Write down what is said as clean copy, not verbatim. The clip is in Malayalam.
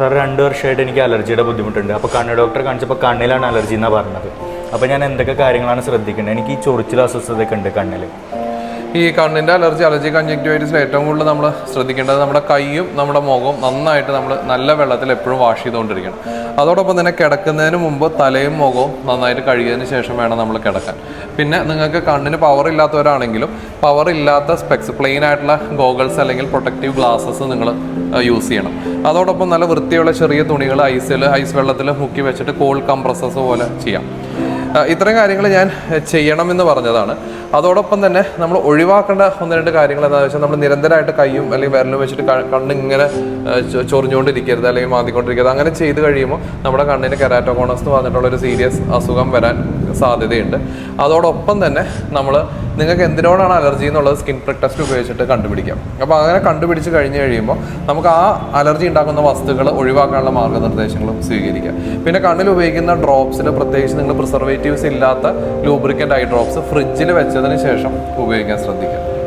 സാർ 2 വർഷമായിട്ട് എനിക്ക് അലർജിയുടെ ബുദ്ധിമുട്ടുണ്ട്. അപ്പോൾ കണ്ണ് ഡോക്ടറെ കാണിച്ചപ്പോൾ കണ്ണിലാണ് അലർജി എന്നാണ് പറഞ്ഞത്. അപ്പോൾ ഞാൻ എന്തൊക്കെ കാര്യങ്ങളാണ് ശ്രദ്ധിക്കേണ്ടത്? എനിക്ക് ഈ ചൊറിച്ചിൽ അസ്വസ്ഥതയൊക്കെ ഉണ്ട് കണ്ണിൽ. ഈ കണ്ണിൻ്റെ അലർജി കൺജക്റ്റിവൈറ്റിസിൽ ഏറ്റവും കൂടുതൽ നമ്മൾ ശ്രദ്ധിക്കേണ്ടത് നമ്മുടെ കൈയും നമ്മുടെ മുഖവും നന്നായിട്ട് നമ്മൾ നല്ല വെള്ളത്തിൽ എപ്പോഴും വാഷ് ചെയ്തുകൊണ്ടിരിക്കണം. അതോടൊപ്പം തന്നെ കിടക്കുന്നതിന് മുമ്പ് തലയും മുഖവും നന്നായിട്ട് കഴുകിയതിന് ശേഷം വേണം നമ്മൾ കിടക്കാൻ. പിന്നെ നിങ്ങൾക്ക് കണ്ണിന് പവർ ഇല്ലാത്തവരാണെങ്കിലും പവർ ഇല്ലാത്ത സ്പെക്സ് പ്ലെയിൻ ആയിട്ടുള്ള ഗോഗിൾസ് അല്ലെങ്കിൽ പ്രൊട്ടക്റ്റീവ് ഗ്ലാസസ് നിങ്ങൾ യൂസ് ചെയ്യണം. അതോടൊപ്പം നല്ല വൃത്തിയുള്ള ചെറിയ തുണികൾ ഐസ് വെള്ളത്തിൽ മുക്കി വെച്ചിട്ട് കോൾഡ് കംപ്രസസ് പോലെ ചെയ്യാം. ഇത്രയും കാര്യങ്ങൾ ഞാൻ ചെയ്യണമെന്ന് പറഞ്ഞതാണ്. അതോടൊപ്പം തന്നെ നമ്മൾ ഒഴിവാക്കേണ്ട 1-2 കാര്യങ്ങൾ എന്താണെന്ന് വെച്ചാൽ നമ്മൾ നിരന്തരമായിട്ട് കൈയും അല്ലെങ്കിൽ വിരലും വെച്ചിട്ട് കണ്ണിങ്ങനെ ചൊറിഞ്ഞുകൊണ്ടിരിക്കരുത് അല്ലെങ്കിൽ മാന്തിക്കൊണ്ടിരിക്കരുത്. അങ്ങനെ ചെയ്ത് കഴിയുമ്പോൾ നമ്മുടെ കണ്ണിന് കെരാറ്റോകോണസ് എന്ന് പറഞ്ഞിട്ടുള്ളൊരു സീരിയസ് അസുഖം വരാൻ സാധ്യതയുണ്ട്. അതോടൊപ്പം തന്നെ നിങ്ങൾക്ക് എന്തിനോടാണ് അലർജി എന്നുള്ളത് സ്കിൻ പ്രിക് ടെസ്റ്റ് ഉപയോഗിച്ചിട്ട് കണ്ടുപിടിക്കാം. അപ്പോൾ അങ്ങനെ കണ്ടുപിടിച്ച് കഴിഞ്ഞ് കഴിയുമ്പോൾ നമുക്ക് ആ അലർജി ഉണ്ടാക്കുന്ന വസ്തുക്കൾ ഒഴിവാക്കാനുള്ള മാർഗ്ഗനിർദ്ദേശങ്ങളും സ്വീകരിക്കാം. പിന്നെ കണ്ണിൽ ഉപയോഗിക്കുന്ന ഡ്രോപ്സിൽ പ്രത്യേകിച്ച് നിങ്ങൾ പ്രിസർവേറ്റീവ്സ് ഇല്ലാത്ത ലൂബ്രിക്കൻ്റ് ഐ ഡ്രോപ്സ് ഫ്രിഡ്ജിൽ വെച്ചതിന് ശേഷം ഉപയോഗിക്കാൻ ശ്രദ്ധിക്കുക.